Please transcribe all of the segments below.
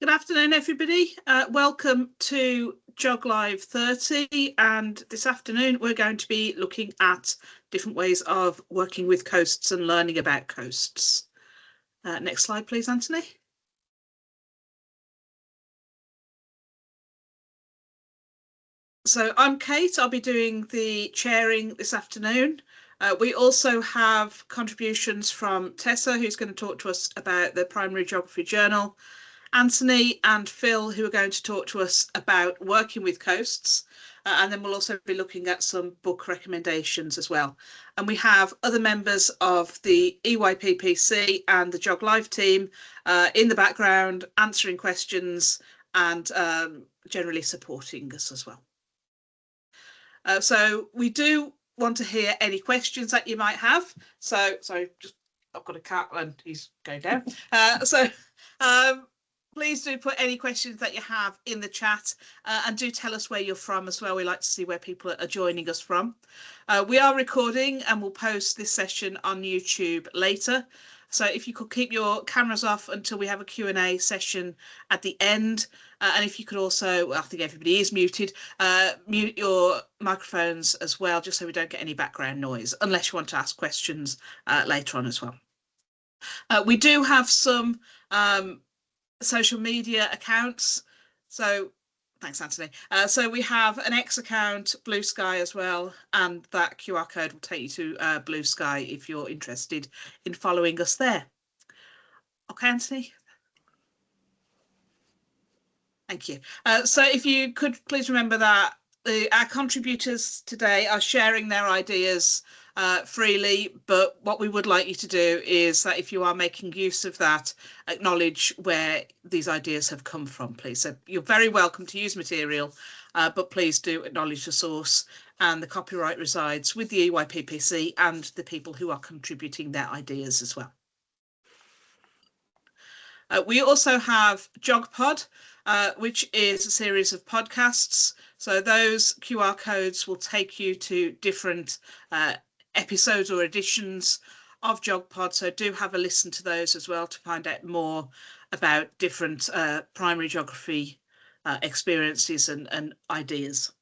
Good afternoon, everybody. Welcome to GeogLive 30, and this afternoon we're going to be looking at different ways of working with coasts and learning about coasts. Next slide, please, Anthony. So I'm Kate. I'll be doing the chairing this afternoon. We also have contributions from Tessa, who's going to talk to us about the Primary Geography Journal, Anthony and Phil, who are going to talk to us about working with coasts. And then we'll also be looking at some book recommendations as well. And we have other members of the EYPPC and the GeogLive team in the background, answering questions and generally supporting us as well. So we do want to hear any questions that you might have. So, sorry, just I've got a cat and he's going down. Please do put any questions that you have in the chat and do tell us where you're from as well. We like to see where people are joining us from. We are recording and we'll post this session on YouTube later. So if you could keep your cameras off until we have a Q&A session at the end. And if you could also, I think everybody is muted, mute your microphones as well, just so we don't get any background noise, unless you want to ask questions later on as well. We do have some social media accounts. So thanks, Anthony. So we have an X account, Blue Sky as well, and that QR code will take you to Blue Sky if you're interested in following us there. Okay, Anthony. Thank you. So if you could please remember that our contributors today are sharing their ideas freely, but what we would like you to do is that if you are making use of that, acknowledge where these ideas have come from, please. So you're very welcome to use material, but please do acknowledge the source, and the copyright resides with the EYPPC and the people who are contributing their ideas as well. We also have GeogPod, which is a series of podcasts. So those QR codes will take you to different episodes or editions of GeogPod. So do have a listen to those as well to find out more about different primary geography experiences and ideas.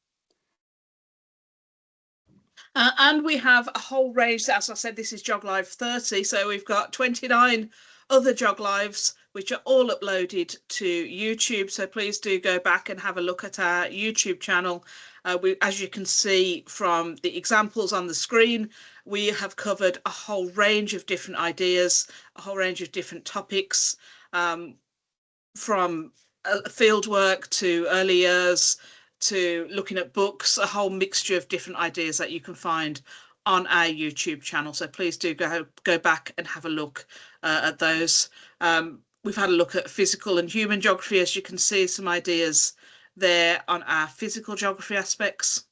And we have a whole range, as I said, this is GeogLive 30, so we've got 29 other GeogLives which are all uploaded to YouTube, so please do go back and have a look at our YouTube channel. As you can see from the examples on the screen, we have covered a whole range of different ideas, a whole range of different topics, from fieldwork to early years to looking at books, a whole mixture of different ideas that you can find on our YouTube channel. So please do go back and have a look at those. We've had a look at physical and human geography, as you can see, some ideas there on our physical geography aspects.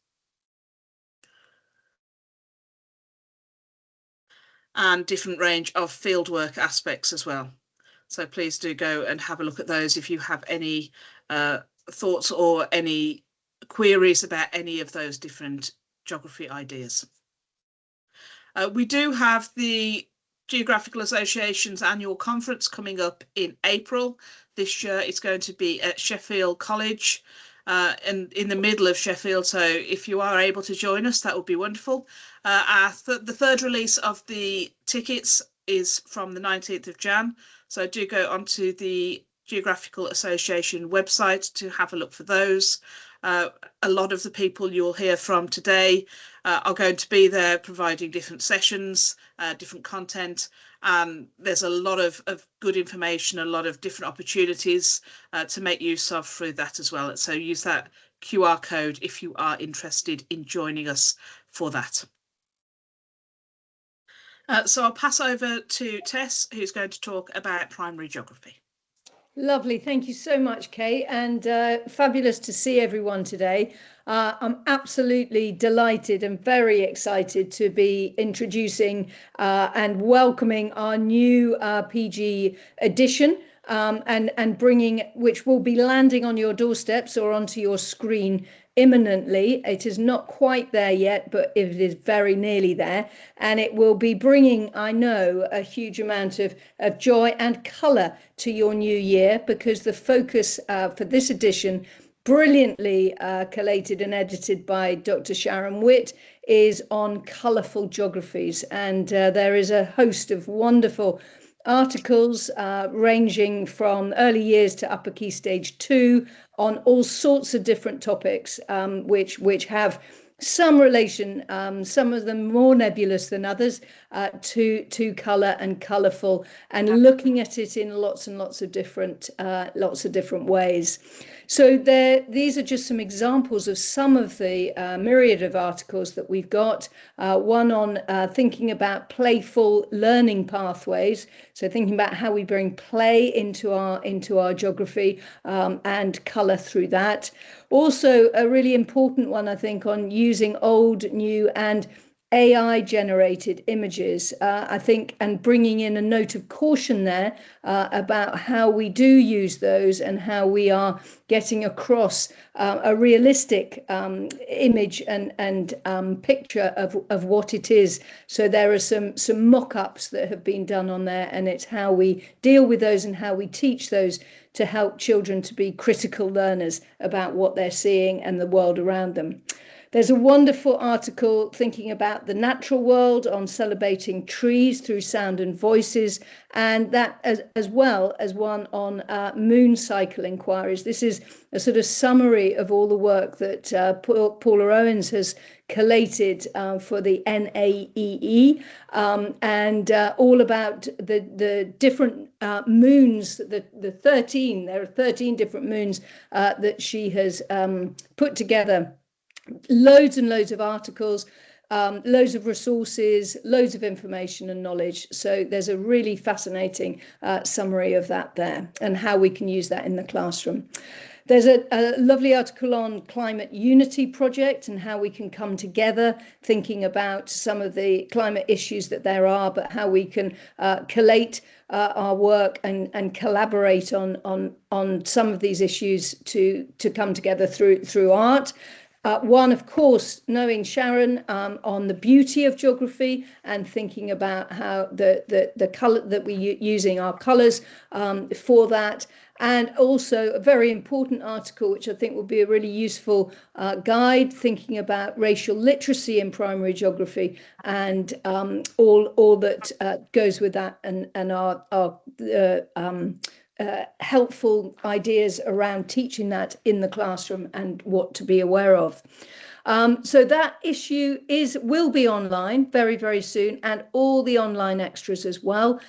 And different range of fieldwork aspects as well. So please do go and have a look at those if you have any thoughts or any queries about any of those different geography ideas. We do have the Geographical Association's annual conference coming up in April. This year it's going to be at Sheffield College and in the middle of Sheffield. So if you are able to join us, that would be wonderful. The third release of the tickets is from the 19th of Jan. So do go onto the Geographical Association website to have a look for those. A lot of the people you'll hear from today are going to be there providing different sessions, different content, and there's a lot of good information, a lot of different opportunities to make use of through that as well. So use that QR code if you are interested in joining us for that. So I'll pass over to Tess, who's going to talk about primary geography. Lovely. Thank you so much, Kate, and fabulous to see everyone today. I'm absolutely delighted and very excited to be introducing and welcoming our new PG edition and bringing, which will be landing on your doorsteps or onto your screen imminently. It is not quite there yet, but it is very nearly there. And it will be bringing, I know, a huge amount of joy and colour to your new year, because the focus for this edition, brilliantly collated and edited by Dr. Sharon Witt, is on colourful geographies. And there is a host of wonderful articles ranging from early years to upper key stage 2 on all sorts of different topics, which have some relation, some of them more nebulous than others, to colour and colourful, and looking at it in lots and lots of different ways. So these are just some examples of some of the myriad of articles that we've got. One on thinking about playful learning pathways, so thinking about how we bring play into our geography and colour through that. Also, a really important one, I think, on using old, new and AI generated images, I think, and bringing in a note of caution there about how we do use those and how we are getting across a realistic image and picture of what it is. So there are some mock-ups that have been done on there, and it's how we deal with those and how we teach those to help children to be critical learners about what they're seeing and the world around them. There's a wonderful article thinking about the natural world, on celebrating trees through sound and voices, and that as well as one on moon cycle inquiries. This is a sort of summary of all the work that Paula Owens has collated for the NAEE, and all about the different moons, the 13, there are 13 different moons that she has put together. Loads and loads of articles, loads of resources, loads of information and knowledge. So there's a really fascinating summary of that there, and how we can use that in the classroom. There's a lovely article on climate unity project and how we can come together, thinking about some of the climate issues that there are, but how we can collate our work and collaborate on some of these issues to come together through art. One, of course, knowing Sharon on the beauty of geography and thinking about how the colour that we're using, our colours for that. And also a very important article, which I think will be a really useful guide, thinking about racial literacy in primary geography and all that goes with that, and our helpful ideas around teaching that in the classroom and what to be aware of. So that issue will be online very, very soon, and all the online extras as well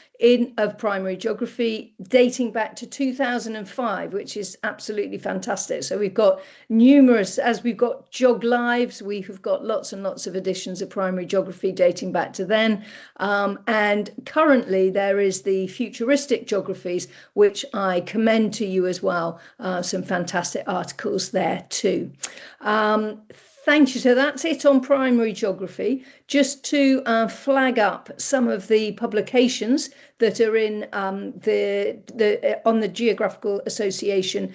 of primary geography dating back to 2005, which is absolutely fantastic. So we've got numerous, as we've got GeogLives, we have got lots and lots of editions of primary geography dating back to then. And currently there is the futuristic geographies, which I commend to you as well. Some fantastic articles there too. Thank you. So that's it on primary geography. Just to flag up some of the publications that are in on the Geographical Association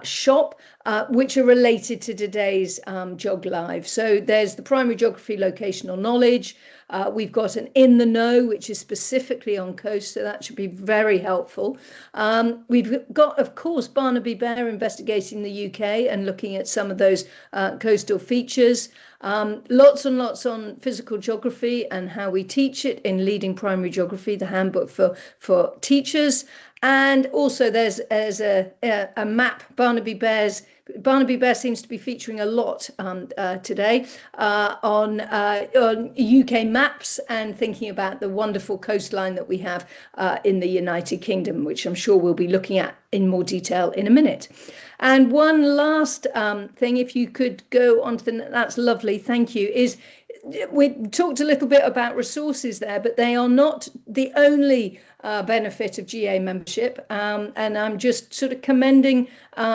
shop, which are related to today's GeogLive. So there's the primary geography locational knowledge. We've got an In the Know, which is specifically on coast, so that should be very helpful. We've got, of course, Barnaby Bear investigating the UK and looking at some of those coastal features. Lots and lots on physical geography and how we teach it in Leading Primary Geography, the handbook for teachers. And also there's a map, Barnaby Bear seems to be featuring a lot today on UK maps, and thinking about the wonderful coastline that we have in the United Kingdom, which I'm sure we'll be looking at in more detail in a minute. And one last thing, if you could go on to that's lovely, thank you, is we talked a little bit about resources there, but they are not the only benefit of GA membership, and I'm just sort of commending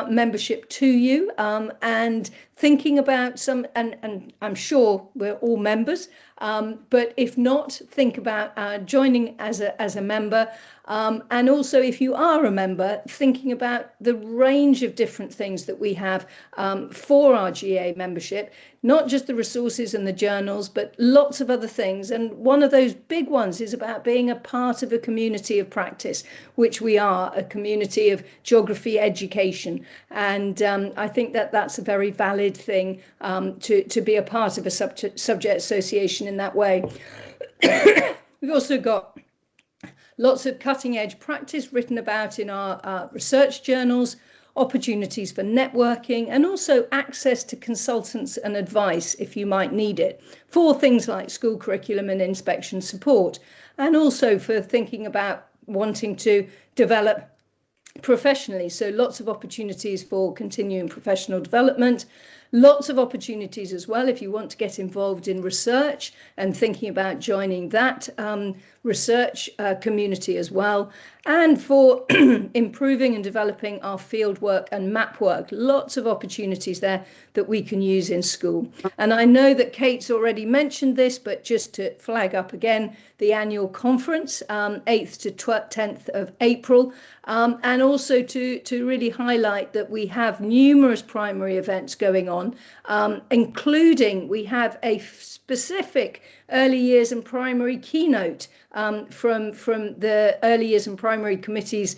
membership to you, and thinking about some, and I'm sure we're all members, but if not, think about joining as a member. And also, if you are a member, thinking about the range of different things that we have for our GA membership, not just the resources and the journals, but lots of other things. And one of those big ones is about being a part of a community of practice, which we are, a community of geography education. And I think that that's a very valid thing, to be a part of a subject association in that way. We've also got lots of cutting edge practice written about in our research journals, opportunities for networking, and also access to consultants and advice if you might need it, for things like school curriculum and inspection support, and also for thinking about wanting to develop professionally. So lots of opportunities for continuing professional development, lots of opportunities as well if you want to get involved in research and thinking about joining that research community as well, and for improving and developing our field work and map work. Lots of opportunities there that we can use in school. And I know that Kate's already mentioned this, but just to flag up again, the annual conference, 8th to 10th of April, and also to really highlight that we have numerous primary events going on, including we have a specific early years and primary keynote from the early years and primary committee's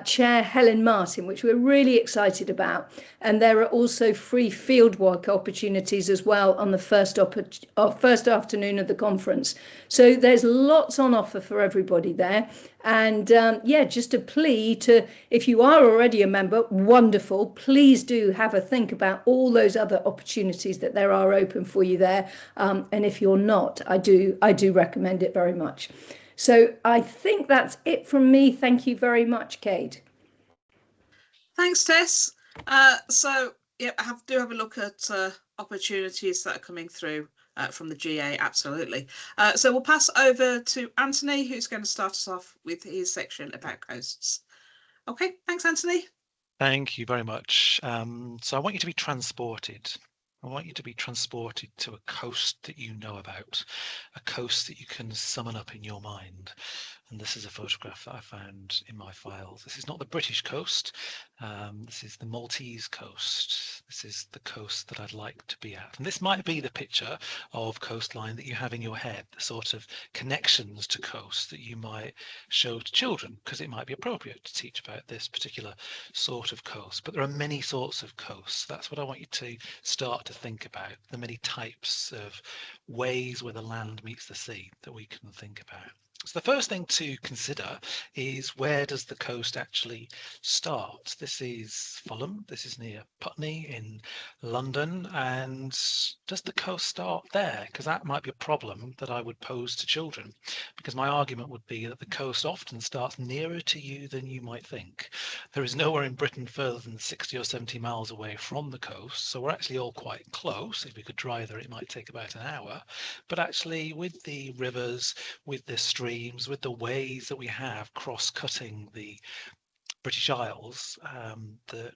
chair, Helen Martin, which we're really excited about. And there are also free fieldwork opportunities as well on the first afternoon of the conference. So there's lots on offer for everybody there. And yeah, just a plea to, if you are already a member, wonderful, please do have a think about all those other opportunities that there are open for you there. And if you're not, I do recommend it very much. So I think that's it from me. Thank you very much, Kate. Thanks, Tess. So yeah, do have a look at opportunities that are coming through from the GA, absolutely. So we'll pass over to Anthony, who's going to start us off with his section about coasts. Okay, thanks, Anthony. Thank you very much. So I want you to be transported. I want you to be transported to a coast that you know about, a coast that you can summon up in your mind. And this is a photograph that I found in my files. This is not the British coast. This is the Maltese coast. This is the coast that I'd like to be at. And this might be the picture of coastline that you have in your head, the sort of connections to coast that you might show to children, because it might be appropriate to teach about this particular sort of coast. But there are many sorts of coasts. That's what I want you to start to think about, the many types of ways where the land meets the sea that we can think about. So the first thing to consider is, where does the coast actually start? This is Fulham, this is near Putney in London, and does the coast start there? Because that might be a problem that I would pose to children, because my argument would be that the coast often starts nearer to you than you might think. There is nowhere in Britain further than 60 or 70 miles away from the coast, so we're actually all quite close. If we could drive there, it might take about an hour, but actually with the rivers, with the streams, with the ways that we have cross-cutting the British Isles, that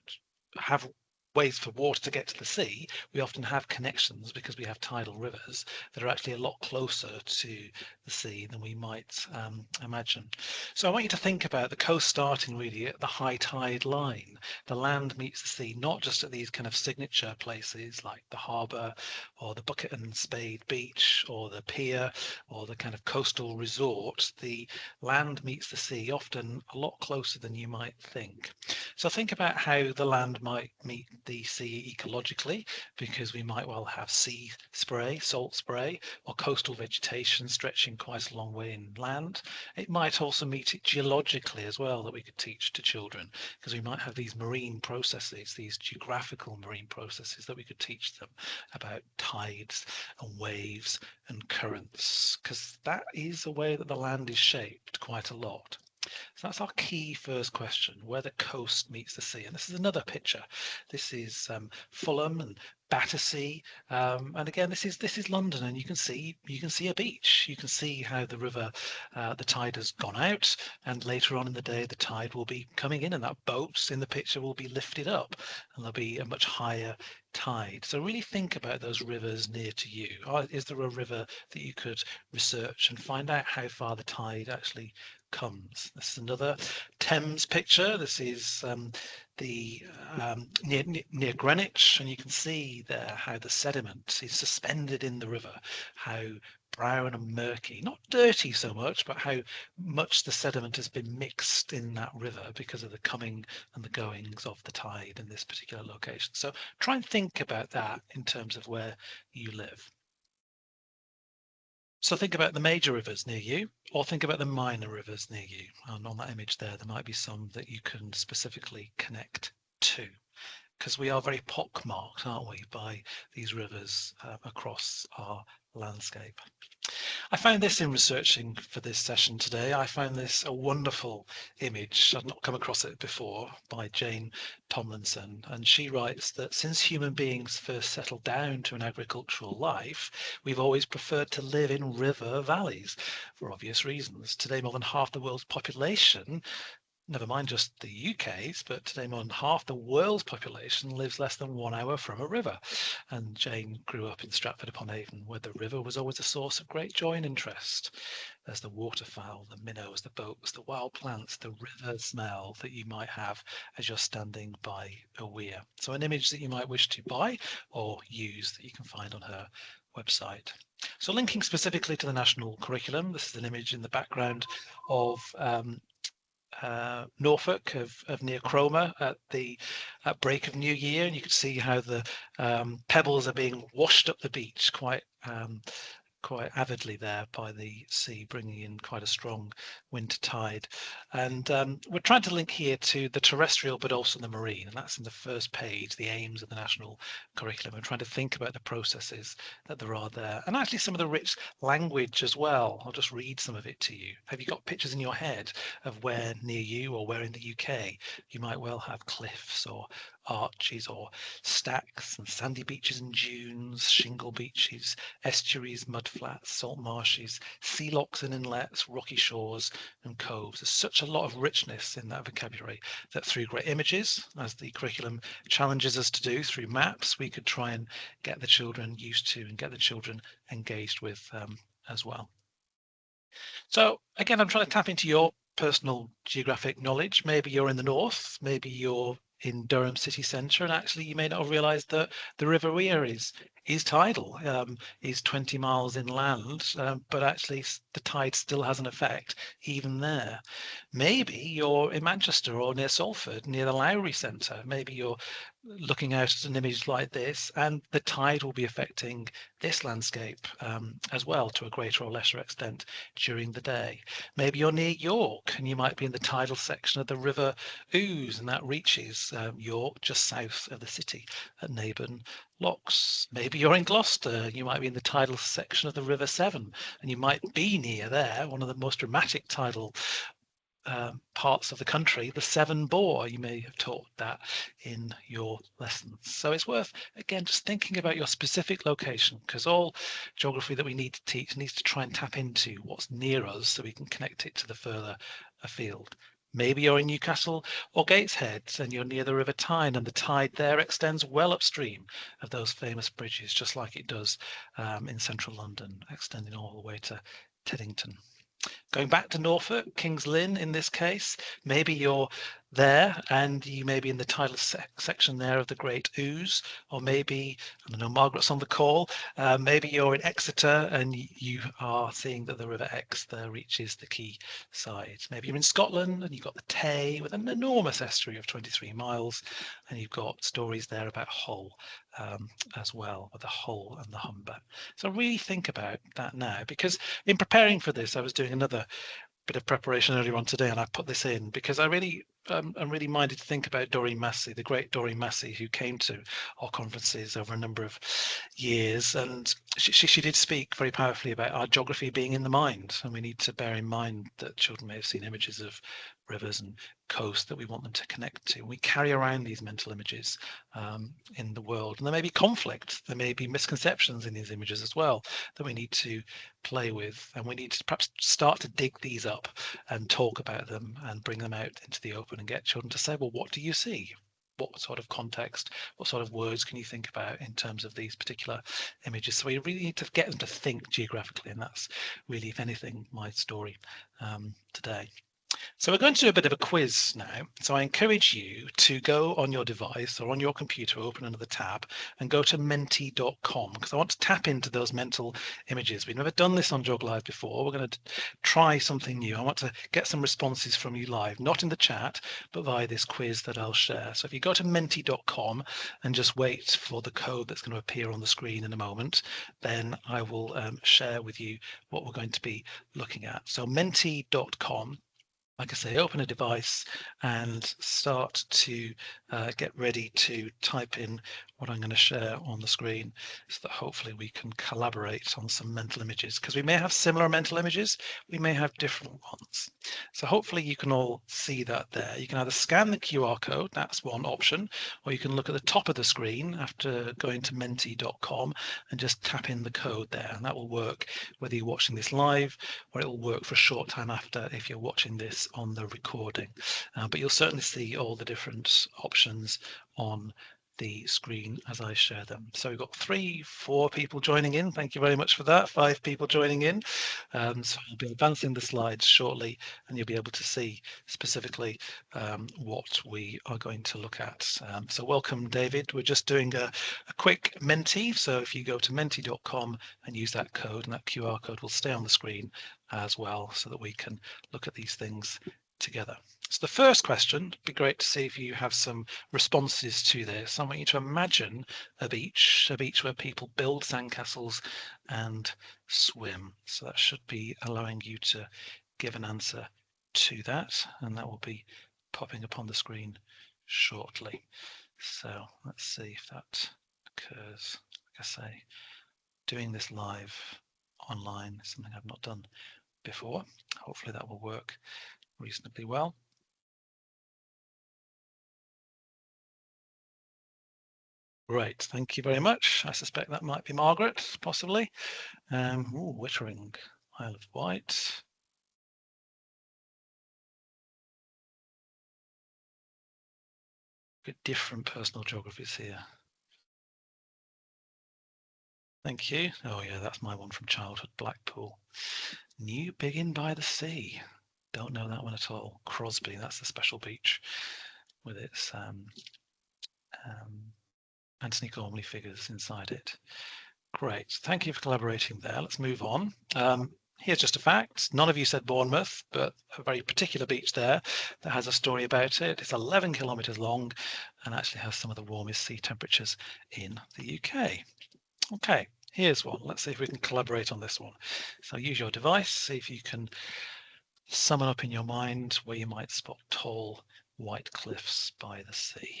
have ways for water to get to the sea, we often have connections because we have tidal rivers that are actually a lot closer to the sea than we might imagine. So I want you to think about the coast starting really at the high tide line. The land meets the sea, not just at these kind of signature places like the harbour or the Bucket and Spade beach or the pier or the kind of coastal resort. The land meets the sea often a lot closer than you might think. So think about how the land might meet the sea ecologically, because we might well have sea spray, salt spray, or coastal vegetation stretching quite a long way inland. It might also meet it geologically as well, that we could teach to children, because we might have these marine processes, these geographical marine processes that we could teach them about tides and waves and currents, because that is a way that the land is shaped quite a lot. So that's our key first question, where the coast meets the sea. And this is another picture. This is Fulham and Battersea, and again, this is London, and you can see a beach. You can see how the river, the tide has gone out, and later on in the day the tide will be coming in, and that boat in the picture will be lifted up, and there'll be a much higher tide. So really think about those rivers near to you. Is there a river that you could research and find out how far the tide actually comes? This is another Thames picture. This is the near Greenwich, and you can see there how the sediment is suspended in the river, how brown and murky, not dirty so much, but how much the sediment has been mixed in that river because of the coming and the goings of the tide in this particular location. So try and think about that in terms of where you live. So think about the major rivers near you, or think about the minor rivers near you. And on that image there might be some that you can specifically connect to, because we are very pockmarked, aren't we, by these rivers across our landscape. I found this in researching for this session today. I found this a wonderful image. I've not come across it before, by Jane Tomlinson, and she writes that since human beings first settled down to an agricultural life, we've always preferred to live in river valleys for obvious reasons. Today, more than half the world's population, never mind just the UK's, but today more than half the world's population lives less than 1 hour from a river. And Jane grew up in Stratford-upon-Avon, where the river was always a source of great joy and interest. There's the waterfowl, the minnows, the boats, the wild plants, the river smell that you might have as you're standing by a weir. So an image that you might wish to buy or use that you can find on her website. So linking specifically to the national curriculum, this is an image in the background of Norfolk of near Cromer at break of New Year, and you can see how the pebbles are being washed up the beach quite avidly there by the sea, bringing in quite a strong winter tide. And we're trying to link here to the terrestrial, but also the marine, and that's in the first page, the aims of the national curriculum. We're trying to think about the processes that there are there, and actually some of the rich language as well. I'll just read some of it to you. Have you got pictures in your head of where near you or where in the UK you might well have cliffs or arches or stacks and sandy beaches and dunes, shingle beaches, estuaries, mudflats, salt marshes, sea locks and inlets, rocky shores and coves? There's such a lot of richness in that vocabulary that through great images, as the curriculum challenges us to do, through maps, we could try and get the children used to and get the children engaged with as well. So again, I'm trying to tap into your personal geographic knowledge. Maybe you're in the north, maybe you're in Durham city centre, and actually you may not have realised that the River Wear is tidal, is 20 miles inland, but actually the tide still has an effect even there. Maybe you're in Manchester or near Salford, near the Lowry Centre. Maybe you're looking out at an image like this, and the tide will be affecting this landscape as well, to a greater or lesser extent during the day. Maybe you're near York, and you might be in the tidal section of the River Ouse, and that reaches York just south of the city at Naburn Locks. Maybe you're in Gloucester, you might be in the tidal section of the River Severn, and you might be near there, one of the most dramatic tidal parts of the country, the Severn Bore. You may have taught that in your lessons. So it's worth, again, just thinking about your specific location, because all geography that we need to teach needs to try and tap into what's near us so we can connect it to the further afield. Maybe you're in Newcastle or Gateshead and you're near the River Tyne, and the tide there extends well upstream of those famous bridges, just like it does in central London, extending all the way to Teddington. Going back to Norfolk, King's Lynn in this case, maybe you're there and you may be in the tidal section there of the Great Ouse, or maybe, I don't know, Margaret's on the call, maybe you're in Exeter and you are seeing that the River Exe there reaches the quay side. Maybe you're in Scotland and you've got the Tay with an enormous estuary of 23 miles, and you've got stories there about Hull as well, with the Hull and the Humber. So really think about that now, because in preparing for this, I was doing another bit of preparation earlier on today, and I put this in because I really I'm really minded to think about Doreen Massey, the great Doreen Massey, who came to our conferences over a number of years, and she did speak very powerfully about our geography being in the mind, and we need to bear in mind that children may have seen images of rivers and coast that we want them to connect to. We carry around these mental images in the world, and there may be conflict, there may be misconceptions in these images as well that we need to play with, and we need to perhaps start to dig these up and talk about them and bring them out into the open and get children to say, well, what do you see? What sort of context, what sort of words can you think about in terms of these particular images? So we really need to get them to think geographically, and that's really, if anything, my story today. So we're going to do a bit of a quiz now. So I encourage you to go on your device or on your computer, open another tab and go to menti.com, because I want to tap into those mental images. We've never done this on GeogLive before. We're going to try something new. I want to get some responses from you live, not in the chat, but via this quiz that I'll share. So if you go to menti.com and just wait for the code that's going to appear on the screen in a moment, then I will share with you what we're going to be looking at. So menti.com. Like I say, open a device and start to get ready to type in what I'm going to share on the screen, so that hopefully we can collaborate on some mental images, because we may have similar mental images, we may have different ones. So hopefully you can all see that there. You can either scan the QR code, that's one option, or you can look at the top of the screen after going to menti.com and just tap in the code there, and that will work whether you're watching this live, or it will work for a short time after if you're watching this on the recording. But you'll certainly see all the different options on the screen as I share them. So we've got 4 people joining in. Thank you very much for that. 5 people joining in. So I'll be advancing the slides shortly, and you'll be able to see specifically what we are going to look at. So welcome, David. We're just doing a quick Menti. So if you go to menti.com and use that code, and that QR code will stay on the screen as well, so that we can look at these things together. So the first question, it'd be great to see if you have some responses to this. I want you to imagine a beach where people build sandcastles and swim. So that should be allowing you to give an answer to that, and that will be popping up on the screen shortly. So let's see if that occurs. Like I say, doing this live online is something I've not done before. Hopefully that will work reasonably well. Great, thank you very much. I suspect that might be Margaret, possibly. Wittering, Isle of Wight. Good different personal geographies here. Thank you. Oh yeah, that's my one from childhood, Blackpool. New Biggin by the Sea. Don't know that one at all. Crosby, that's the special beach with its Anthony Gormley figures inside it. Great, thank you for collaborating there. Let's move on. Here's just a fact. None of you said Bournemouth, but a very particular beach there that has a story about it. It's 11 kilometres long and actually has some of the warmest sea temperatures in the UK. Okay, here's one. Let's see if we can collaborate on this one. So use your device, see if you can summon up in your mind where you might spot tall white cliffs by the sea.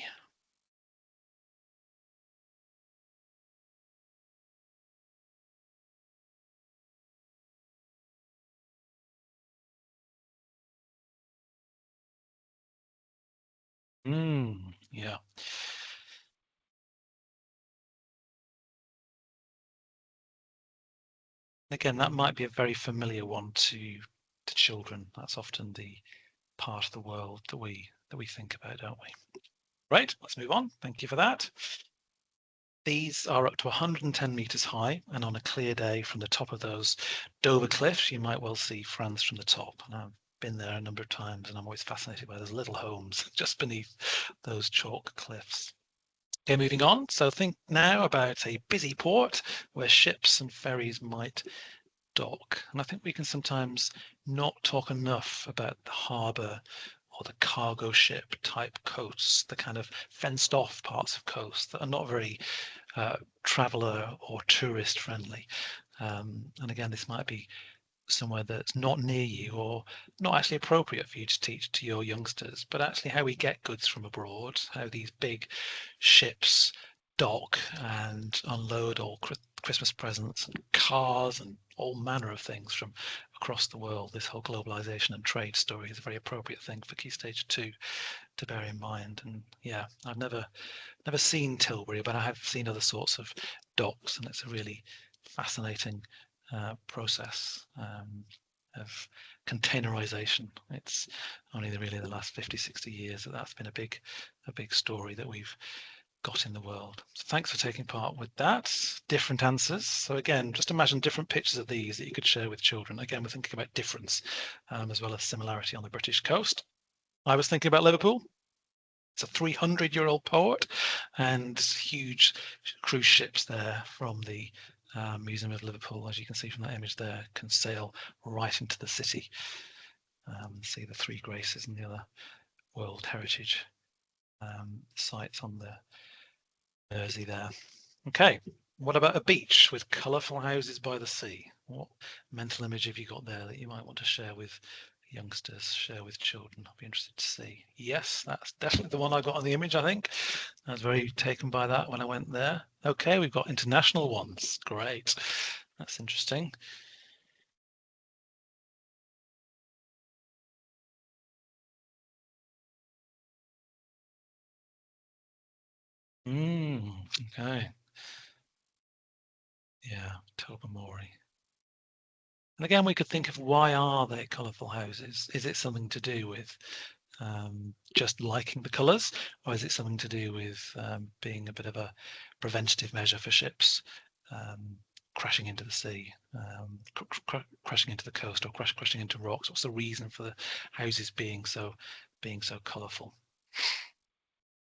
Yeah. Again, that might be a very familiar one to children. That's often the part of the world that we think about, don't we? Right, let's move on. Thank you for that. These are up to 110 meters high, and on a clear day from the top of those Dover cliffs, you might well see France from the top. And I've been there a number of times, and I'm always fascinated by those little homes just beneath those chalk cliffs. Okay, moving on. So think now about a busy port where ships and ferries might dock. And I think we can sometimes not talk enough about the harbour or the cargo ship type coasts, the kind of fenced off parts of coast that are not very traveller or tourist friendly. And again, this might be somewhere that's not near you or not actually appropriate for you to teach to your youngsters, but actually how we get goods from abroad, how these big ships dock and unload all Christmas presents and cars and all manner of things from across the world. This whole globalization and trade story is a very appropriate thing for Key Stage 2 to bear in mind. And yeah, I've never seen Tilbury, but I have seen other sorts of docks, and it's a really fascinating process of containerization. It's only really the last 50-60 years that's been a big story that we've got in the world. So thanks for taking part with that. Different answers. So again, just imagine different pictures of these that you could share with children. Again, we're thinking about difference as well as similarity on the British coast. I was thinking about Liverpool. It's a 300-year-old port and huge cruise ships there from the Museum of Liverpool, as you can see from that image there, can sail right into the city. See the Three Graces and the other World Heritage sites on the Mersey there. Okay, what about a beach with colourful houses by the sea? What mental image have you got there that you might want to share with youngsters, share with children? I'd be interested to see. Yes, that's definitely the one I got on the image, I think. I was very taken by that when I went there. Okay, we've got international ones. Great. That's interesting. Okay. Yeah, Tobermory. And again, we could think of why are they colourful houses? Is it something to do with just liking the colours, or is it something to do with being a bit of a preventative measure for ships crashing into the sea, crashing into the coast, or crashing into rocks? What's the reason for the houses being so colourful?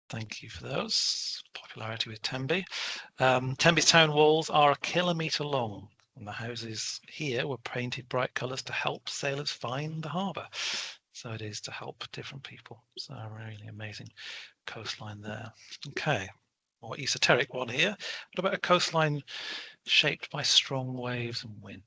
Thank you for those. Popularity with Tenby. Tenby's town walls are 1 kilometre long, and the houses here were painted bright colours to help sailors find the harbour. So it is to help different people. So a really amazing coastline there. Okay, more esoteric one here. What about a coastline shaped by strong waves and wind?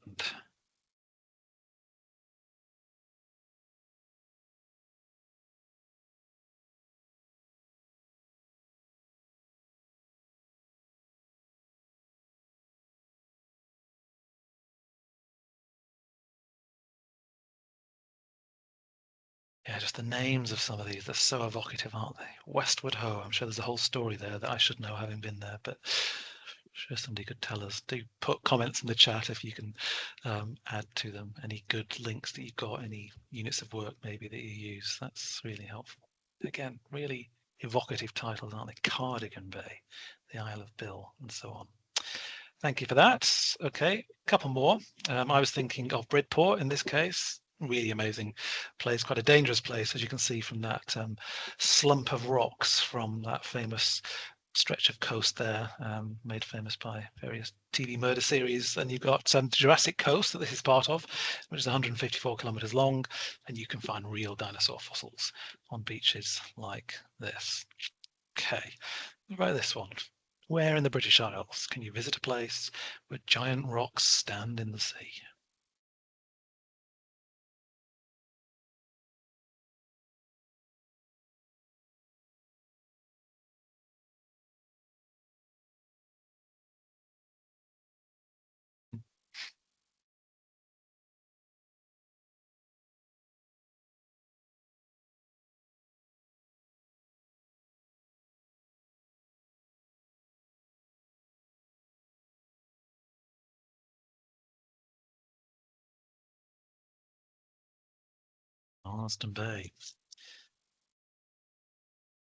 Yeah, just the names of some of these, they're so evocative, aren't they? Westward Ho, I'm sure there's a whole story there that I should know having been there, but I'm sure somebody could tell us. Do put comments in the chat if you can add to them any good links that you've got, any units of work maybe that you use. That's really helpful. Again, really evocative titles, aren't they? Cardigan Bay, the Isle of Bill, and so on. Thank you for that. Okay, a couple more. I was thinking of Bridport in this case. Really amazing place, quite a dangerous place, as you can see from that slump of rocks from that famous stretch of coast there, made famous by various TV murder series. And you've got Jurassic Coast that this is part of, which is 154 kilometers long, and you can find real dinosaur fossils on beaches like this. Okay, what about this one? Where in the British Isles can you visit a place where giant rocks stand in the sea? Marsden Bay.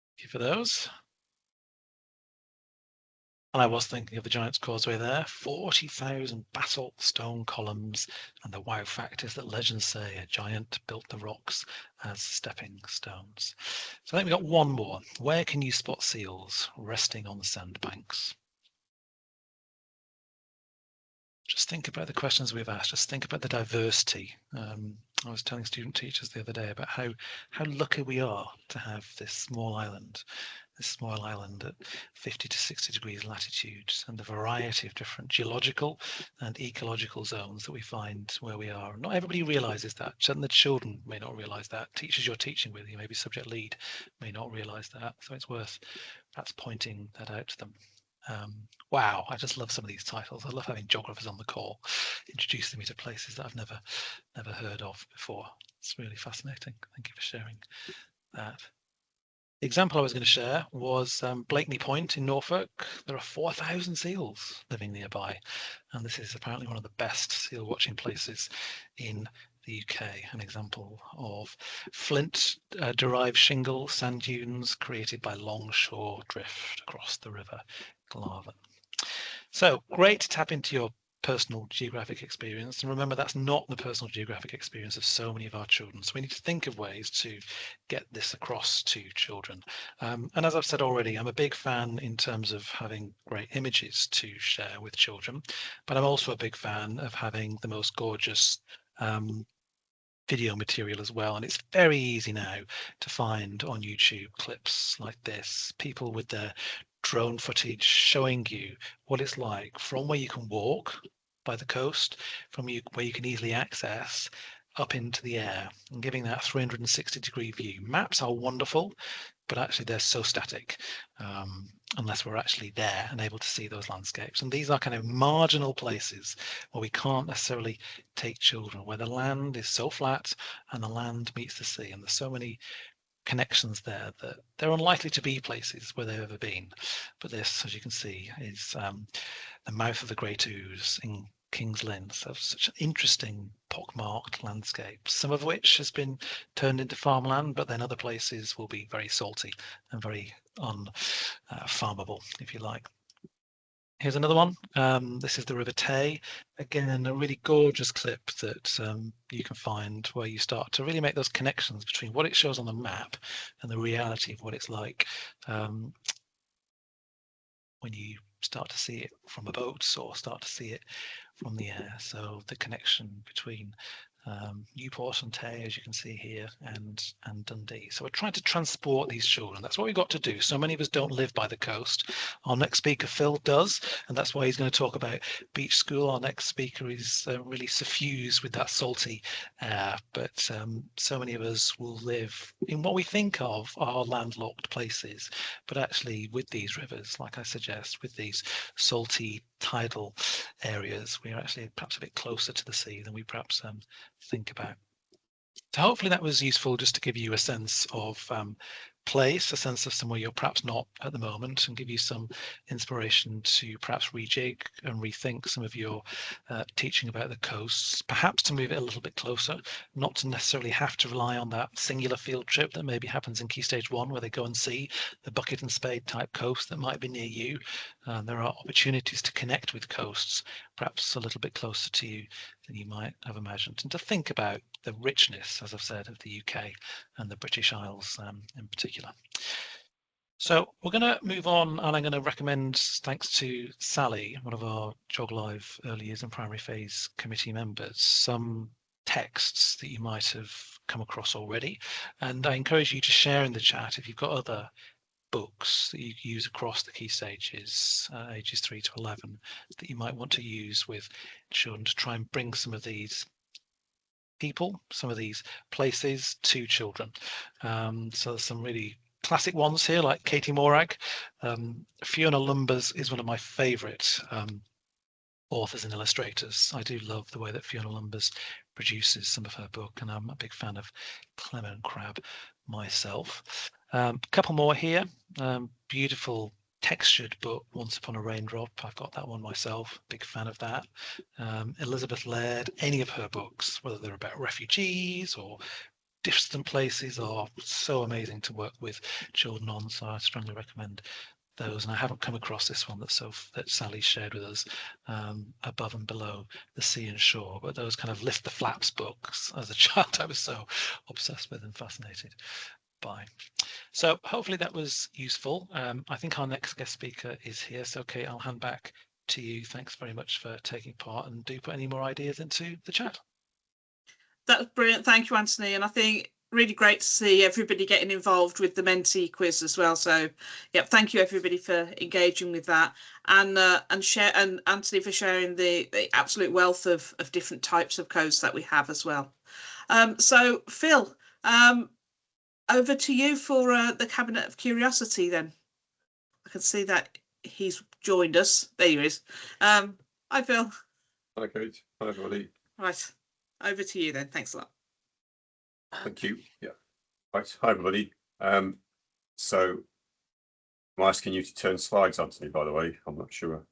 Thank you for those. And I was thinking of the Giant's Causeway there, 40,000 basalt stone columns, and the wow fact is that legends say a giant built the rocks as stepping stones. So I think we've got one more. Where can you spot seals resting on the sandbanks? Just think about the questions we've asked. Just think about the diversity. I was telling student teachers the other day about how lucky we are to have this small island this small island at 50 to 60 degrees latitude, and the variety of different geological and ecological zones that we find where we are. Not everybody realizes that. Certainly the children may not realize that. Teachers you're teaching with, you maybe subject lead, may not realize that. So it's worth perhaps pointing that out to them. Wow, I just love some of these titles. I love having geographers on the call, introducing me to places that I've never heard of before. It's really fascinating. Thank you for sharing that. The example I was going to share was Blakeney Point in Norfolk. There are 4,000 seals living nearby, and this is apparently one of the best seal watching places in the UK. An example of flint derived shingle sand dunes created by longshore drift across the River Glarven. So great to tap into your personal geographic experience, and remember that's not the personal geographic experience of so many of our children, so we need to think of ways to get this across to children. And as I've said already, I'm a big fan in terms of having great images to share with children, but I'm also a big fan of having the most gorgeous video material as well. And it's very easy now to find on YouTube clips like this, people with their drone footage showing you what it's like from where you can walk by the coast, from where you can easily access up into the air, and giving that 360-degree view. Maps are wonderful, but actually they're so static unless we're actually there and able to see those landscapes. And these are kind of marginal places where we can't necessarily take children, where the land is so flat and the land meets the sea, and there's so many connections there that they're unlikely to be places where they've ever been. But this, as you can see, is the mouth of the Great Ouse in King's Lynn. So such an interesting pockmarked landscape, some of which has been turned into farmland, but then other places will be very salty and very unfarmable, if you like. Here's another one. This is the River Tay. Again, a really gorgeous clip that you can find where you start to really make those connections between what it shows on the map and the reality of what it's like when you start to see it from a boat or start to see it from the air. So the connection between Newport and Tay, as you can see here, and Dundee. So we're trying to transport these children. That's what we've got to do. So many of us don't live by the coast. Our next speaker, Phil, does, and that's why he's going to talk about beach school. Our next speaker is really suffused with that salty air, but so many of us will live in what we think of are landlocked places, but actually with these rivers, like I suggest, with these salty tidal areas, we are actually perhaps a bit closer to the sea than we perhaps think about. So hopefully that was useful, just to give you a sense of place, a sense of somewhere you're perhaps not at the moment, and give you some inspiration to perhaps rejig and rethink some of your teaching about the coasts, perhaps to move it a little bit closer, not to necessarily have to rely on that singular field trip that maybe happens in Key Stage 1, where they go and see the bucket and spade type coast that might be near you. There are opportunities to connect with coasts, perhaps a little bit closer to you than you might have imagined, and to think about the richness, as I've said, of the UK and the British Isles in particular. So we're going to move on, and I'm going to recommend, thanks to Sally, one of our GeogLive Early Years and Primary Phase committee members, some texts that you might have come across already. And I encourage you to share in the chat if you've got other books that you use across the key stages, ages 3 to 11, that you might want to use with children to try and bring some of these people, some of these places to children. So there's some really classic ones here, like Katie Morag. Fiona Lumbers is one of my favourite authors and illustrators. I do love the way that Fiona Lumbers produces some of her book, and I'm a big fan of Clement Crabbe myself. A couple more here. Beautiful textured book, Once Upon a Raindrop. I've got that one myself, big fan of that. Elizabeth Laird, any of her books, whether they're about refugees or distant places, are so amazing to work with children on, so I strongly recommend those. And I haven't come across this one that Sally shared with us, Above and Below the Sea and Shore, but those kind of lift the flaps books as a child I was so obsessed with and fascinated by. So hopefully that was useful. I think our next guest speaker is here, so Kate, I'll hand back to you. Thanks very much for taking part, and do put any more ideas into the chat. That's brilliant. Thank you, Anthony. And I think really great to see everybody getting involved with the Mentee quiz as well. So, yeah, thank you everybody for engaging with that, and Anthony for sharing the absolute wealth of different types of codes that we have as well. So, Phil, over to you for the Cabinet of Curiosity then. I can see that he's joined us. There he is. Hi, Phil. Hi, Kate. Hi, everybody. Right, over to you then. Thanks a lot. Thank you. Yeah. Right. Hi, everybody. So I'm asking you to turn slides, Anthony, by the way. I'm not sure.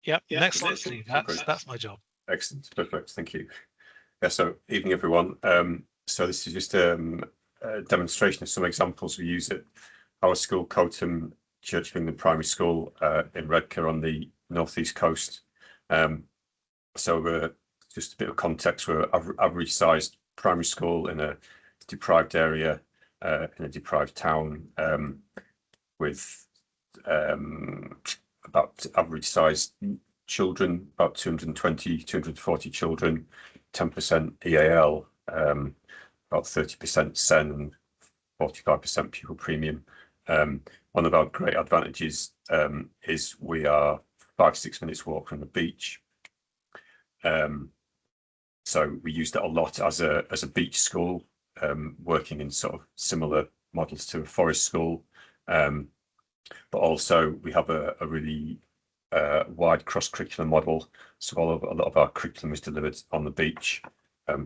Yep. Next slide, Steve. That's my job. Excellent. Perfect. Thank you. Yeah. So evening, everyone. So this is just a demonstration of some examples we use at our school, Coatham Church of England Primary School in Redcar on the northeast coast. So just a bit of context, we're average sized primary school in a deprived area, in a deprived town, with about average sized children, about 220, 240 children, 10% EAL, about 30% SEN and 45% pupil premium. One of our great advantages is we are 5-6 minutes walk from the beach. So we used it a lot as a beach school, working in sort of similar models to a forest school. But also we have a really wide cross-curricular model. So a lot of our curriculum is delivered on the beach,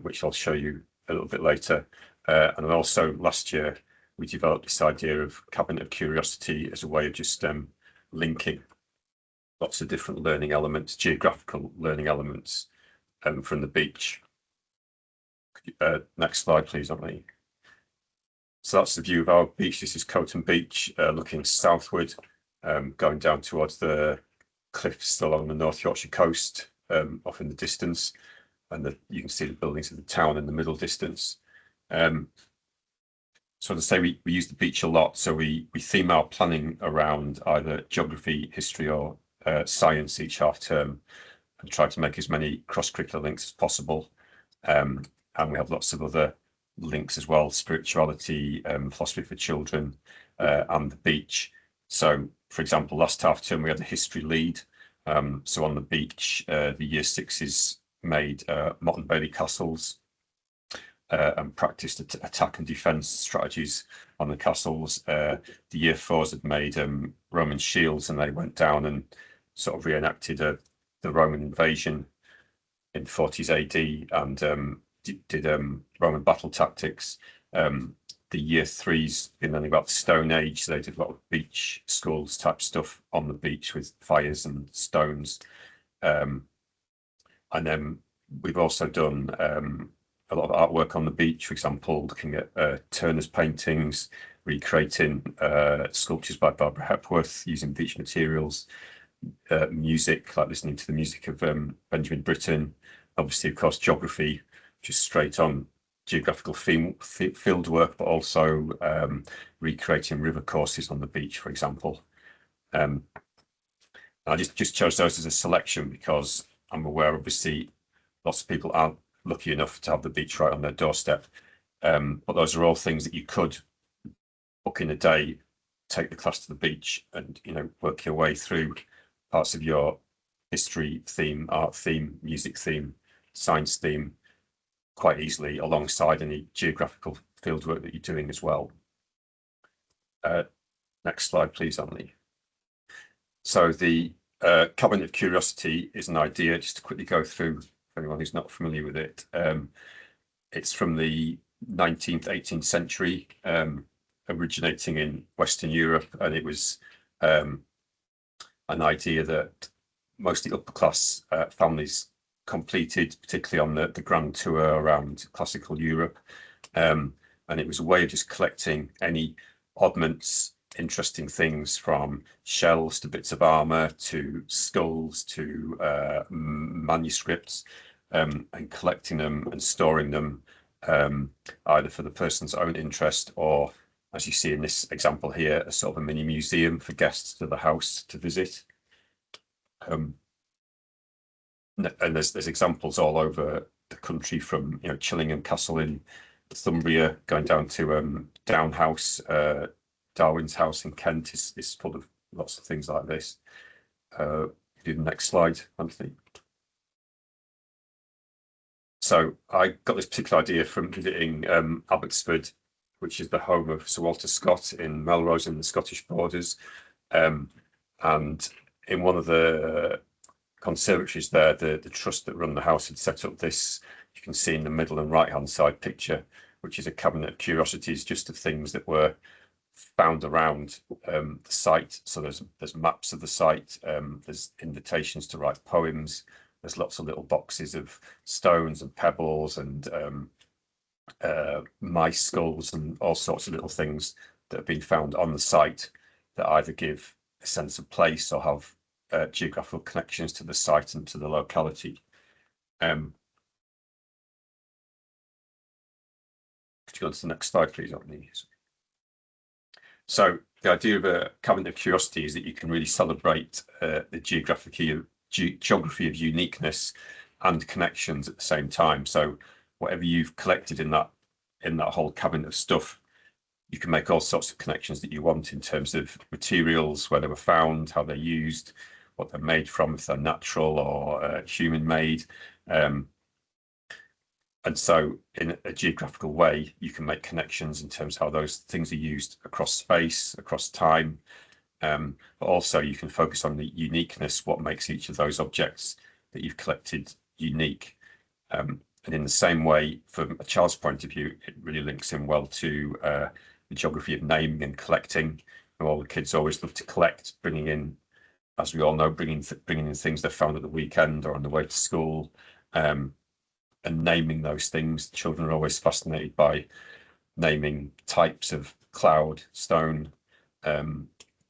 which I'll show you a little bit later. And also last year, we developed this idea of Cabinet of Curiosity as a way of just linking lots of different learning elements, geographical learning elements from the beach. Next slide, please, Emily. So that's the view of our beach. This is Coatham Beach, looking southward, going down towards the cliffs along the North Yorkshire coast, off in the distance, and you can see the buildings of the town in the middle distance. So as I say, we use the beach a lot, so we theme our planning around either geography, history, or science each half term, and try to make as many cross-curricular links as possible. And we have lots of other links as well: spirituality, philosophy for children, and the beach. So, for example, last half term we had a history lead. So on the beach, the year sixes made Motte and Bailey castles and practiced attack and defense strategies on the castles. The year fours had made Roman shields, and they went down and sort of reenacted the Roman invasion in 40s AD and did Roman battle tactics. The year threes been learning about the Stone Age, so they did a lot of beach schools type stuff on the beach with fires and stones. And then we've also done a lot of artwork on the beach, for example, looking at Turner's paintings, recreating sculptures by Barbara Hepworth using beach materials, music, like listening to the music of Benjamin Britten, obviously, of course, geography, just straight on geographical field work, but also recreating river courses on the beach, for example. I just chose those as a selection because I'm aware, obviously, lots of people aren't lucky enough to have the beach right on their doorstep. But those are all things that you could book in a day, take the class to the beach, and work your way through parts of your history theme, art theme, music theme, science theme quite easily alongside any geographical fieldwork that you're doing as well. Next slide, please, Emily. So the Cabinet of Curiosity is an idea, just to quickly go through for anyone who's not familiar with it. It's from the 19th, 18th century, originating in Western Europe, and it was an idea that mostly upper class families completed, particularly on the grand tour around classical Europe. And it was a way of just collecting any oddments, interesting things, from shells to bits of armor to skulls to manuscripts, and collecting them and storing them, either for the person's own interest or, as you see in this example here, a sort of a mini museum for guests to the house to visit. And there's examples all over the country, from Chillingham Castle in Northumbria, going down to Down House, Darwin's house in Kent is full of lots of things like this. Do the next slide, Anthony. So I got this particular idea from visiting Abbotsford, which is the home of Sir Walter Scott in Melrose in the Scottish borders. And in one of the conservatories there, the trust that run the house had set up this, you can see in the middle and right hand side picture, which is a cabinet of curiosities, just of things that were found around the site. So there's maps of the site, there's invitations to write poems, there's lots of little boxes of stones and pebbles and mice skulls and all sorts of little things that have been found on the site that either give a sense of place or have geographical connections to the site and to the locality. Could you go to the next slide, please, Anthony? So the idea of a cabinet of curiosity is that you can really celebrate the geography of uniqueness and connections at the same time. So whatever you've collected in that whole cabinet of stuff, you can make all sorts of connections that you want in terms of materials, where they were found, how they're used, what they're made from, if they're natural or human made. And so in a geographical way, you can make connections in terms of how those things are used across space, across time. But also you can focus on the uniqueness, what makes each of those objects that you've collected unique. And in the same way, from a child's point of view, it really links in well to the geography of naming and collecting. And all the kids always love to collect, bringing in, as we all know, bringing in things they found at the weekend or on the way to school. And naming those things. Children are always fascinated by naming types of cloud, stone,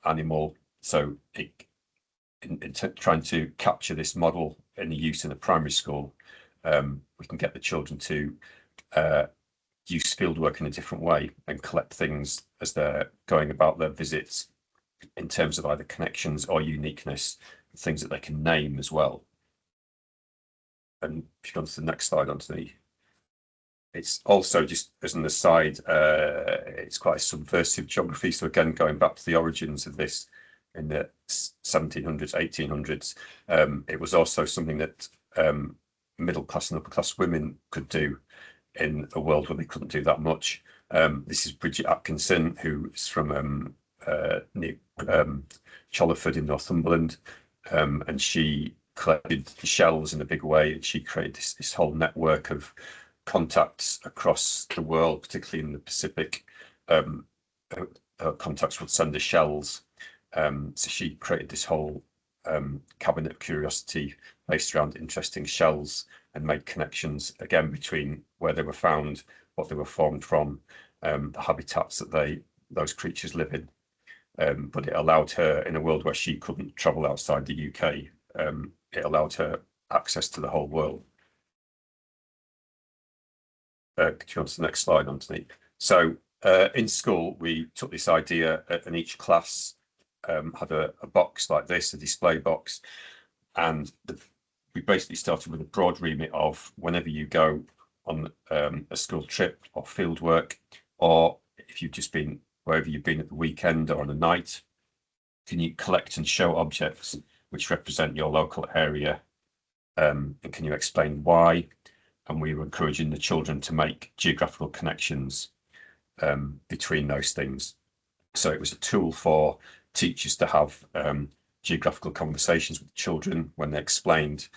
animal. So in trying to capture this model in the use in a primary school, we can get the children to use fieldwork in a different way and collect things as they're going about their visits in terms of either connections or uniqueness, things that they can name as well. And if you go on to the next slide, Anthony, it's also, just as an aside, it's quite a subversive geography. So again, going back to the origins of this in the 1700s, 1800s, it was also something that middle class and upper class women could do in a world where they couldn't do that much. This is Bridget Atkinson, who is from near Chollerford in Northumberland, and she collected shells in a big way, and she created this whole network of contacts across the world, particularly in the Pacific. Contacts would send her shells, so she created this whole cabinet of curiosity based around interesting shells and made connections again between where they were found, what they were formed from, the habitats that those creatures live in. But it allowed her, in a world where she couldn't travel outside the UK, it allowed her access to the whole world. Could you go on to the next slide, Anthony? So in school, we took this idea, and each class had a box like this, a display box, and we basically started with a broad remit of whenever you go on a school trip or field work, or if you've just been wherever you've been at the weekend or on a night, can you collect and show objects which represent your local area, and can you explain why? And we were encouraging the children to make geographical connections between those things. So it was a tool for teachers to have geographical conversations with children when they explained,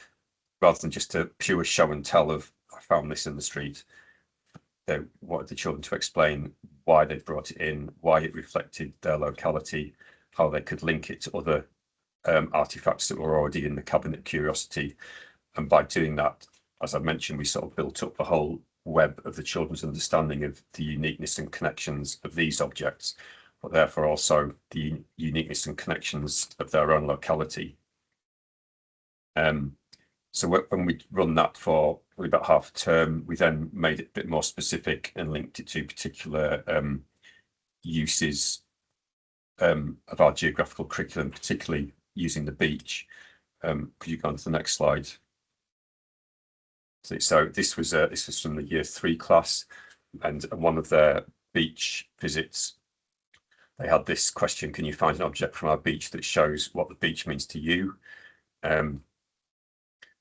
rather than just a pure show and tell of, I found this in the street. They wanted the children to explain why they brought it in, why it reflected their locality, how they could link it to other artifacts that were already in the cabinet curiosity. And by doing that, as I mentioned, we sort of built up the whole web of the children's understanding of the uniqueness and connections of these objects, but therefore also the uniqueness and connections of their own locality. So when we run that for probably about half a term, we then made it a bit more specific and linked it to particular uses of our geographical curriculum, particularly using the beach. Could you go on to the next slide? So this was from the Year 3 class. and one of their beach visits, they had this question: can you find an object from our beach that shows what the beach means to you?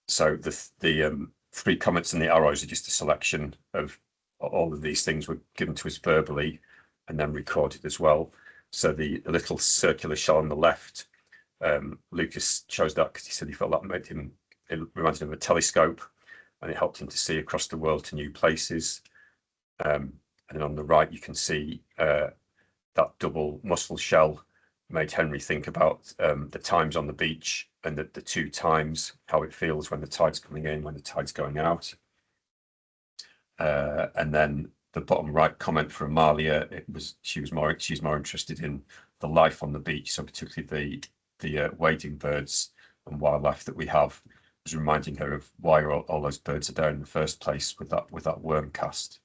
So the 3 comments and the arrows are just a selection of all of these things were given to us verbally and then recorded as well. So the little circular shell on the left, Lucas chose that because he said he felt that it reminded him of a telescope, and it helped him to see across the world to new places. And then on the right, you can see that double mussel shell made Henry think about the times on the beach, and the 2 times, how it feels when the tide's coming in, when the tide's going out. And then the bottom right comment from Amalia, she's more interested in the life on the beach, so particularly the wading birds and wildlife that we have, was reminding her of why all those birds are there in the first place with that worm cast.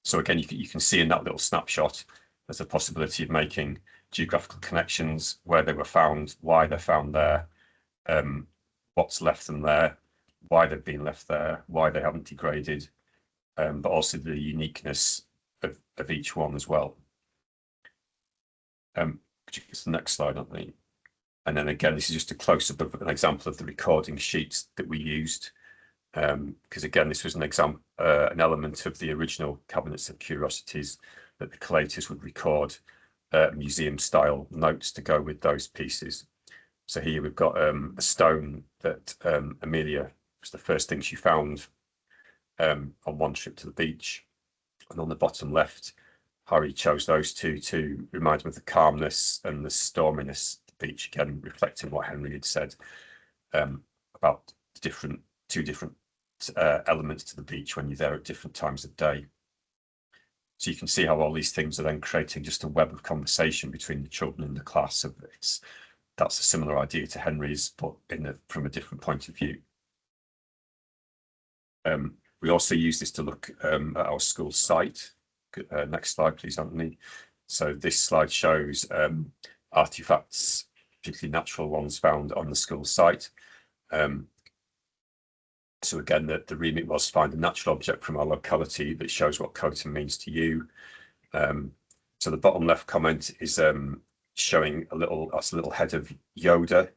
So again, you can see in that little snapshot there's a possibility of making geographical connections, where they were found, why they're found there, what's left them there, why they've been left there, why they haven't degraded, but also the uniqueness of each one as well. Could you get to the next slide, Anthony? And then again, this is just a close-up of an example of the recording sheets that we used, because again, this was an element of the original Cabinets of Curiosities, that the collators would record museum-style notes to go with those pieces. So here we've got a stone that Amelia was the first thing she found on one trip to the beach, and on the bottom left, Harry chose those 2 to remind him of the calmness and the storminess of the beach, again reflecting what Henry had said about the 2 different elements to the beach when you're there at different times of day. So you can see how all these things are then creating just a web of conversation between the children in the class. That's a similar idea to Henry's, but from a different point of view. We also use this to look at our school site. Next slide, please, Anthony. So this slide shows artifacts, particularly natural ones, found on the school site. So again, the remit was to find a natural object from our locality that shows what Coton means to you. So the bottom left comment is showing a little head of Yoda,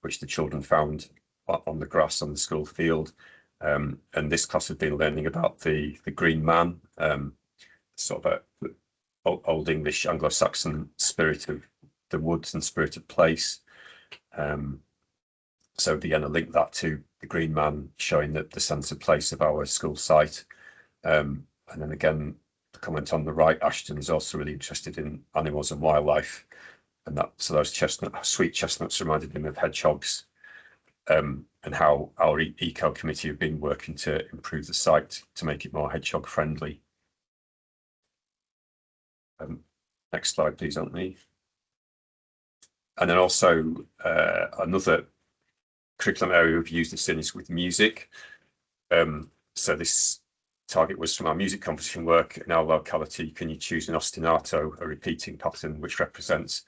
which the children found on the grass on the school field. And this class had been learning about the Green Man, sort of a Old English Anglo-Saxon spirit of the woods and spirit of place. So again, I linked that to the Green Man, showing the sense of place of our school site. And then again, the comment on the right, Ashton is also really interested in animals and wildlife, and so those sweet chestnuts reminded him of hedgehogs, and how our eco committee have been working to improve the site to make it more hedgehog friendly. Next slide, please, Anthony. And then also another curriculum area we've used this in is with music. So this target was from our music composition work in our locality. Can you choose an ostinato, a repeating pattern, which represents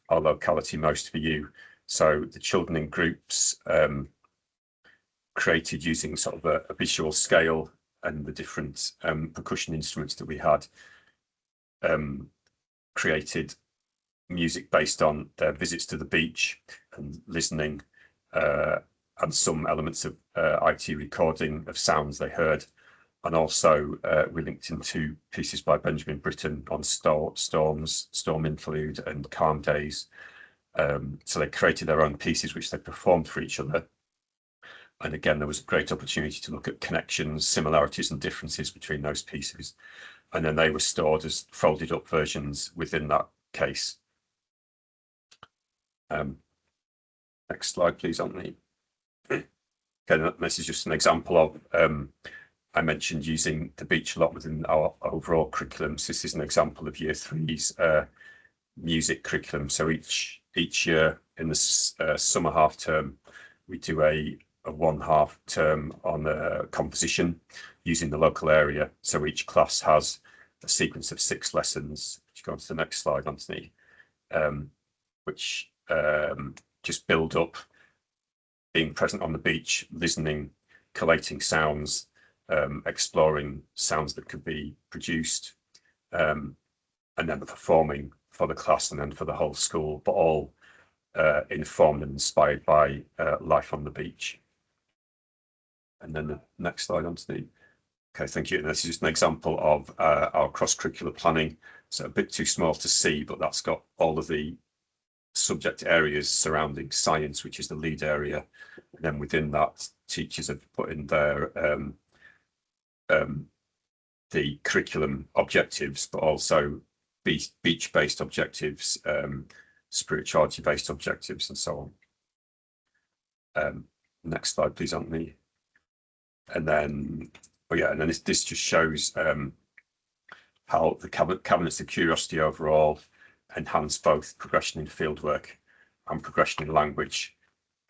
our locality most for you? So the children in groups created using sort of a visual scale and the different percussion instruments that we had, created music based on their visits to the beach and listening, and some elements of IT recording of sounds they heard. And also we linked into pieces by Benjamin Britten on storms, storm interlude and calm days. So they created their own pieces which they performed for each other. And again, there was a great opportunity to look at connections, similarities and differences between those pieces. And then they were stored as folded up versions within that case. Next slide, please, Anthony. Again, this is just an example of, I mentioned using the beach a lot within our overall curriculum. So this is an example of Year 3's music curriculum. So each year in the summer half term, we do a one half term on composition using the local area. So each class has a sequence of 6 lessons. If you go on to the next slide, Anthony, which just build up being present on the beach, listening, collating sounds, exploring sounds that could be produced, and then performing for the class and then for the whole school, but all informed and inspired by life on the beach. And then the next slide onto the, okay, thank you. And this is just an example of our cross-curricular planning. So a bit too small to see, but that's got all of the subject areas surrounding science, which is the lead area. And then within that, teachers have put in their the curriculum objectives, but also beach-based objectives, spirituality-based objectives, and so on. Next slide, please, Anthony. And then, oh yeah, and then this just shows how the cabinets of curiosity overall enhance both progression in fieldwork and progression in language.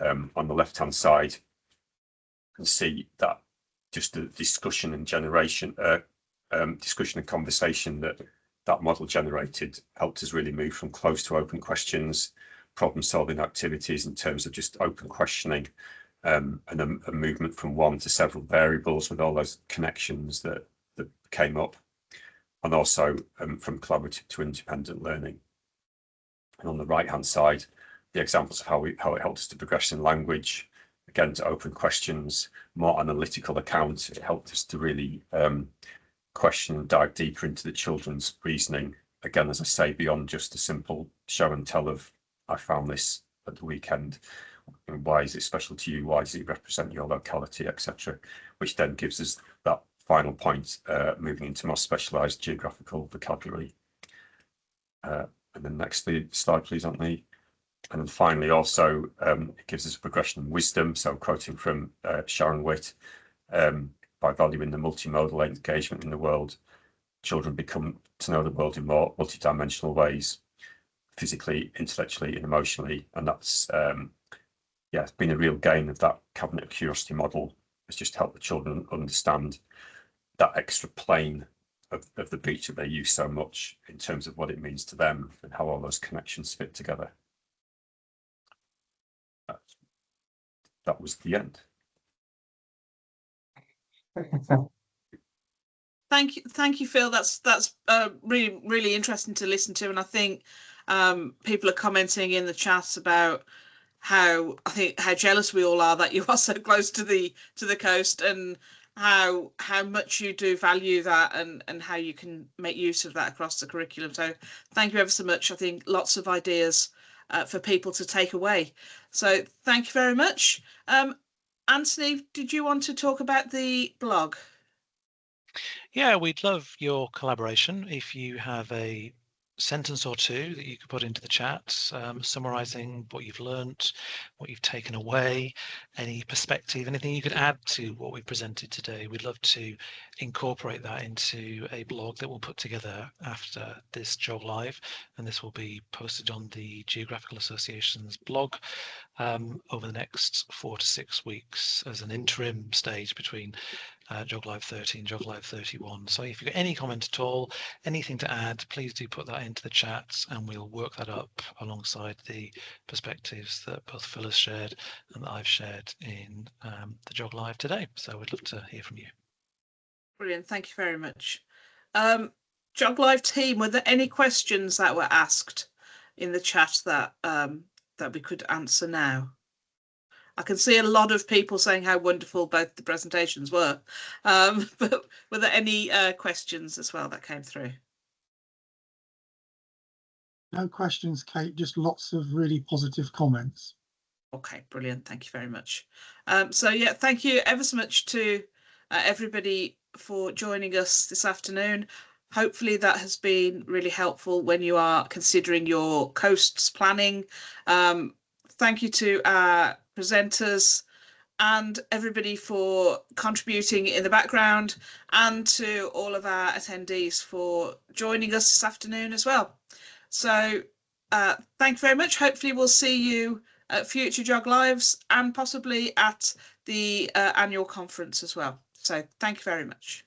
On the left-hand side, you can see that just the discussion and generation, discussion and conversation that model generated helped us really move from closed to open questions, problem-solving activities in terms of just open questioning, and a movement from one to several variables with all those connections that came up, and also from collaborative to independent learning. And on the right-hand side, the examples of how it helped us to progress in language, again, to open questions, more analytical account. It helped us to really question and dive deeper into the children's reasoning. Again, as I say, beyond just a simple show and tell of, I found this at the weekend, why is it special to you, why does it represent your locality, etc., which then gives us that final point, moving into more specialised geographical vocabulary. And then next slide, please, Anthony. And then finally, also, it gives us a progression in wisdom. So quoting from Sharon Witt, by valuing the multimodal engagement in the world, children become to know the world in more multidimensional ways, physically, intellectually, and emotionally. And that's, yeah, it's been a real gain of that cabinet of curiosity model. It's just helped the children understand that extra plane of the beach that they use so much in terms of what it means to them and how all those connections fit together. That was the end. Thank you, Phil. That's really interesting to listen to, and I think people are commenting in the chat about how jealous we all are that you are so close to the coast, and how much you do value that, and how you can make use of that across the curriculum. So thank you ever so much. I think lots of ideas for people to take away. So thank you very much. Anthony, did you want to talk about the blog? Yeah, we'd love your collaboration. If you have a sentence or two that you could put into the chat, summarising what you've learnt, what you've taken away, any perspective, anything you could add to what we presented today. We'd love to incorporate that into a blog that we'll put together after this GeogLive, and this will be posted on the Geographical Association's blog over the next 4 to 6 weeks as an interim stage between GeogLive 30 and GeogLive 31. So if you've got any comment at all, anything to add, please do put that into the chat, and we'll work that up alongside the perspectives that both Phil has shared and that I've shared in the GeogLive today. So we'd love to hear from you. Brilliant, thank you very much. GeogLive team, were there any questions that were asked in the chat that that we could answer now? I can see a lot of people saying how wonderful both the presentations were, but were there any questions as well that came through? No questions, Kate, just lots of really positive comments. Okay, brilliant. Thank you very much. So yeah, thank you ever so much to everybody for joining us this afternoon. Hopefully that has been really helpful when you are considering your coasts planning. Thank you to our presenters and everybody for contributing in the background, and to all of our attendees for joining us this afternoon as well. So thank you very much. Hopefully we'll see you at future GeogLives and possibly at the annual conference as well. So thank you very much.